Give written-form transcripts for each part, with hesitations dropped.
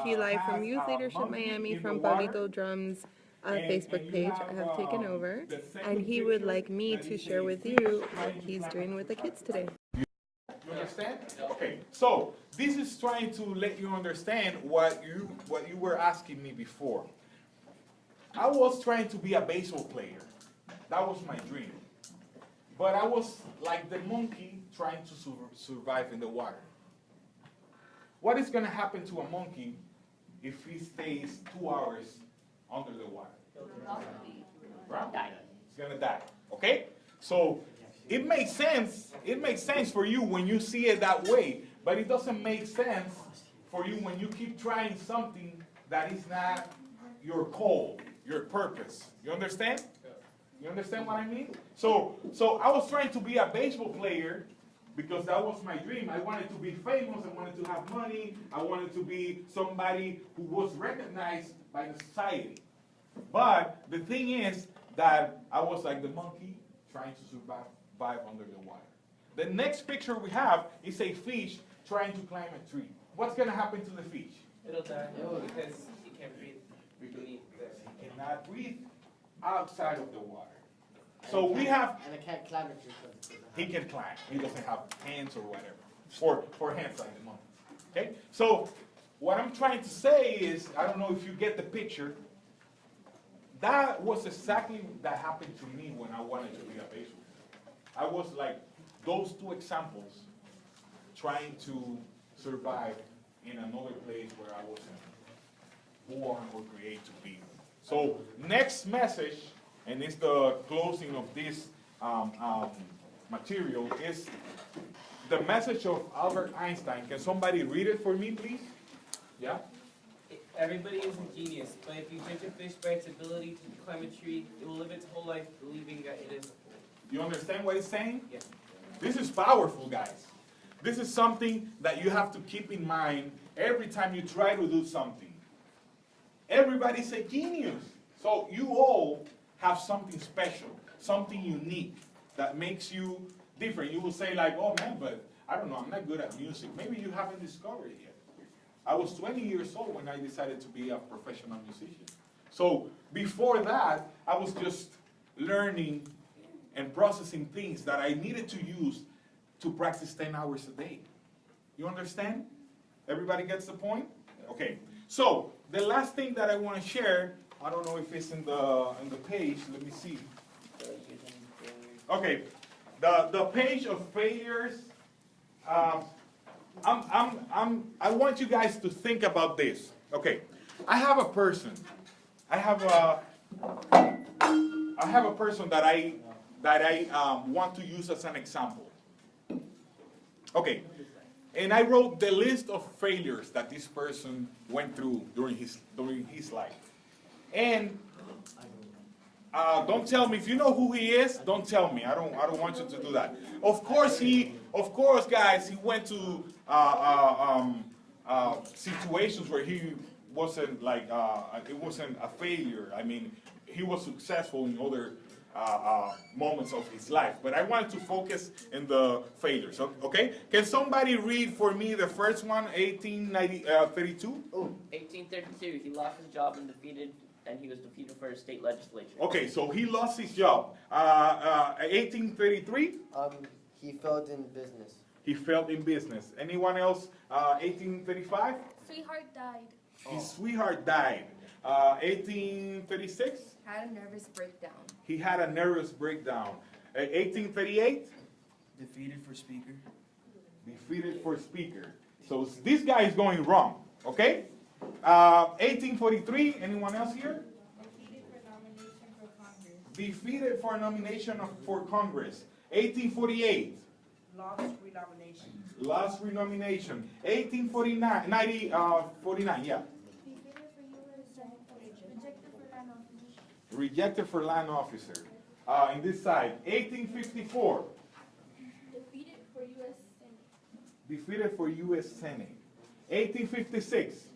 to you live from Youth Leadership Miami from Pablitodrum's Facebook page. I have taken over, and he would like me to share with you what he's doing with the kids today. You understand? Okay, so this is trying to let you understand what you were asking me before. I was trying to be a baseball player. That was my dream. But I was like the monkey trying to survive in the water. What is going to happen to a monkey if he stays 2 hours under the water? Right? He's going to die. Okay? So it makes sense. It makes sense for you when you see it that way, but it doesn't make sense for you when you keep trying something that is not your call, your purpose. You understand? You understand what I mean? So I was trying to be a baseball player because that was my dream. I wanted to be famous. I wanted to have money. I wanted to be somebody who was recognized by the society. But the thing is that I was like the monkey trying to survive under the water. The next picture we have is a fish trying to climb a tree. What's going to happen to the fish? It'll die because he can't breathe. Because he cannot breathe outside of the water. So we have... And it can't climb it. He can climb. He doesn't have hands or whatever. For hands like the monkey. Okay? So what I'm trying to say is, I don't know if you get the picture, that was exactly that happened to me when I wanted to be a baseball player. I was like those two examples trying to survive in another place where I wasn't born or created to be. So next message, and it's the closing of this material, is the message of Albert Einstein. Can somebody read it for me, please? Yeah? Everybody is a genius, but if you judge a fish by its ability to climb a tree, it will live its whole life believing that it is. You understand what it's saying? Yes. This is powerful, guys. This is something that you have to keep in mind every time you try to do something. Everybody's a genius. So you all have something special, something unique that makes you different. You will say like, oh man, but I don't know, I'm not good at music. Maybe you haven't discovered it yet. I was 20 years old when I decided to be a professional musician. So before that, I was just learning and processing things that I needed to use to practice 10 hours a day. You understand? Everybody gets the point? Okay. So the last thing that I want to share, I don't know if it's in the page. Let me see. Okay. The page of failures. I want you guys to think about this. Okay, I have a person. I have a person that I want to use as an example. Okay, and I wrote the list of failures that this person went through during his life. And don't tell me if you know who he is. Don't tell me. I don't want you to do that. Of course, guys, he went to situations where he wasn't like it wasn't a failure. I mean, he was successful in other moments of his life. But I wanted to focus in the failures. Okay? Can somebody read for me the first one, 1832? 1832, he lost his job and he was defeated for his state legislature. Okay, so he lost his job. 1833? He failed in business. He failed in business. Anyone else? 1835? Sweetheart died. His sweetheart died. 1836? Had a nervous breakdown. He had a nervous breakdown. 1838? Defeated for speaker. Defeated for speaker. So this guy is going wrong. Okay? 1843, anyone else here? Defeated for nomination for Congress. Defeated for nomination for Congress. 1848. Lost renomination. Lost renomination. 1849, 49, yeah. Defeated for U.S. Rejected for land officer. Rejected for land officer. In this side. 1854. Defeated for U.S. Senate. Defeated for U.S. Senate. 1856.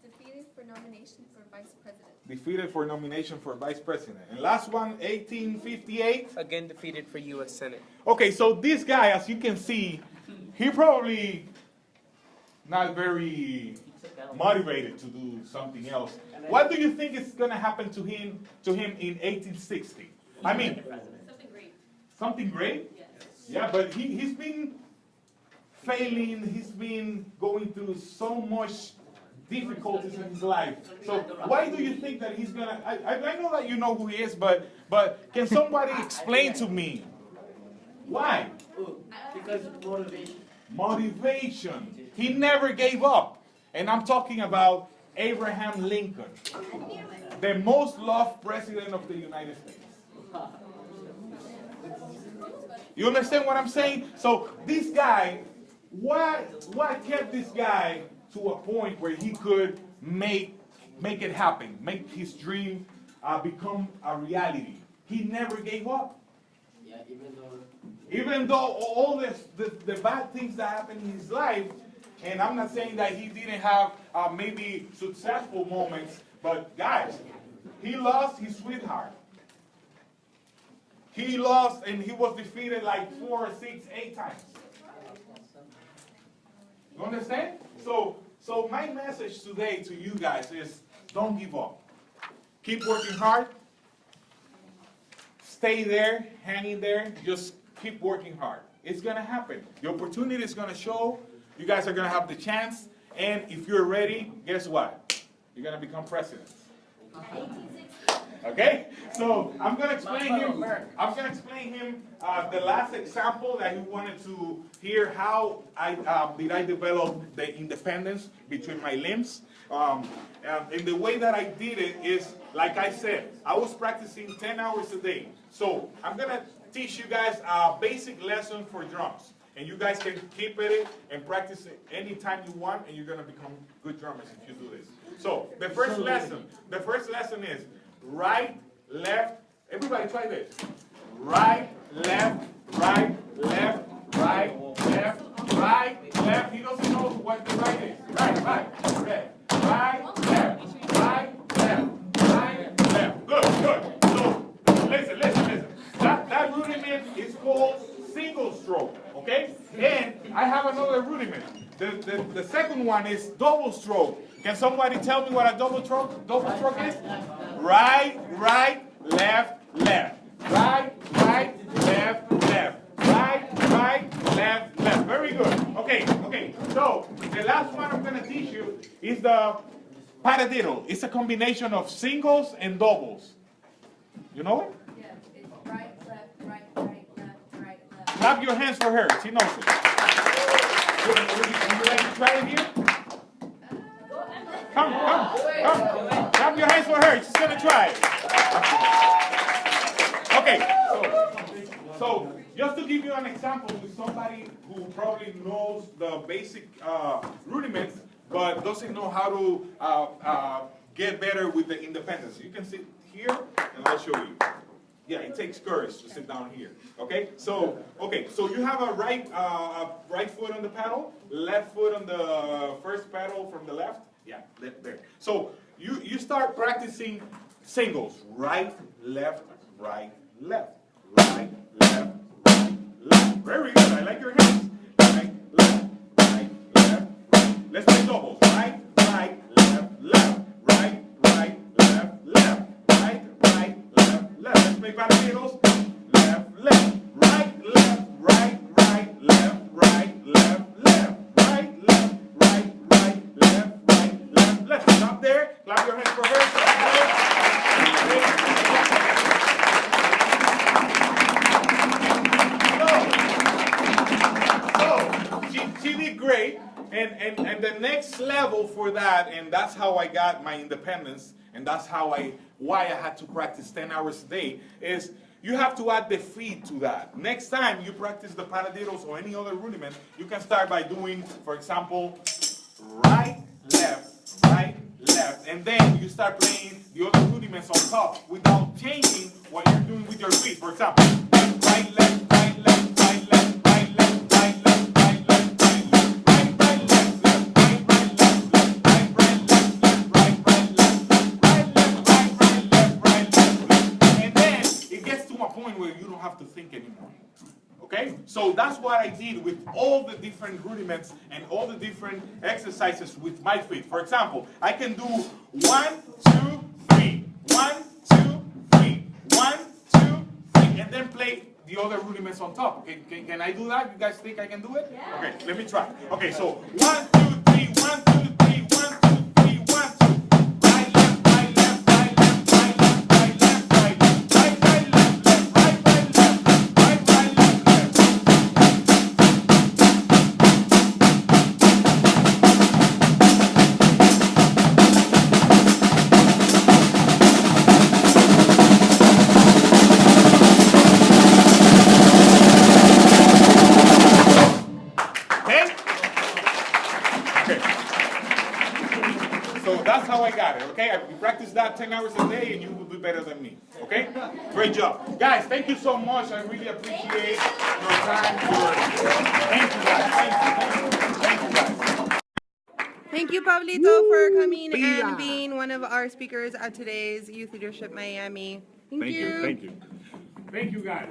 Defeated for nomination for vice president. Defeated for nomination for vice president. And last one, 1858. Again defeated for U.S. Senate. Okay, so this guy, as you can see, he probably not very motivated to do something else. What do you think is going to happen to him in 1860? I mean, Something great. something great? Yes. Yeah, but he's been failing. He's been going through so much difficulties in his life. So why do you think that he's gonna? I know that you know who he is, but can somebody explain to me why? Because motivation. Motivation. He never gave up, and I'm talking about Abraham Lincoln, the most loved president of the United States. You understand what I'm saying? So this guy, what kept this guy to a point where he could make it happen, make his dream become a reality? He never gave up. Yeah, Even though all the bad things that happened in his life, and I'm not saying that he didn't have maybe successful moments, but guys, he lost his sweetheart. He lost and he was defeated like 4, 6, 8 times. You understand? So my message today to you guys is don't give up. Keep working hard. Stay there, hang in there. Just keep working hard. It's going to happen. The opportunity is going to show. You guys are going to have the chance. And if you're ready, guess what? You're going to become presidents. Okay? So I'm going to explain him. I'm going to explain him the last example that he wanted to hear. How did I develop the independence between my limbs? And the way that I did it is, like I said, I was practicing 10 hours a day. So I'm going to teach you guys a basic lesson for drums. And you guys can keep it and practice it anytime you want, and you're going to become good drummers if you do this. So the first lesson is right, left. Everybody try this. Right, left, right, left, right, left, right, left. He doesn't know what the right is. Right, left, right, left, right, left. Good. So listen. That rudiment is called single stroke. Okay? And I have another rudiment. The second one is double stroke. Can somebody tell me what a double stroke is? Right, left. Right, left. Right, left. Very good. Okay. So the last one I'm going to teach you is the paradiddle. It's a combination of singles and doubles. You know it? Yeah, it's right, left. Clap your hands for her. She knows it. Would you like to try it here? Come. Clap your hands for her. She's going to try it. Okay. So just to give you an example with somebody who probably knows the basic rudiments, but doesn't know how to get better with the independence. You can sit here, and I'll show you. Yeah, it takes courage to sit down here. Okay, so you have a right foot on the pedal, left foot on the first pedal from the left. Yeah, there. So you start practicing singles. Right, left, right, left. Right, left, right, left. Very good. I like your hands. Right, left, right. Let's play doubles. Right, left. Right, left. Right, left. Let's play paradiddles. Left. Right, left. Right, left. Right, left. Let's stop there. Clap your hands for her. She did great, and the next level for that, and that's how I got my independence, and that's why I had to practice 10 hours a day, is you have to add the feet to that. Next time you practice the paradiddles or any other rudiment, you can start by doing, for example, right, left, and then you start playing the other rudiments on top without changing what you're doing with your feet. For example, right, left. Okay? Okay? So that's what I did with all the different rudiments and all the different exercises with my feet. For example, I can do 1, 2, 3, 1, 2, 3, 1, 2, 3, and then play the other rudiments on top. Okay, can I do that? You guys think I can do it? Yeah. Okay, let me try. Okay, so 1, 2, 3, 1, 2, 3, 1, 2, 3, 1, 2. Right, left, right, left, right, left, right, left, right, left, right, left, right, right, left, left, right, right, left, left, right, right, left, left. Okay? Okay. So that's how I got it, okay? You practice that 10 hours a day and you will be better than me, okay? Great job. Guys, thank you so much. I really appreciate your time. Thank you guys. Thank you guys. Thank you, Pablito, for coming and being one of our speakers at today's Youth Leadership Miami. Thank you. Thank you. Thank you guys.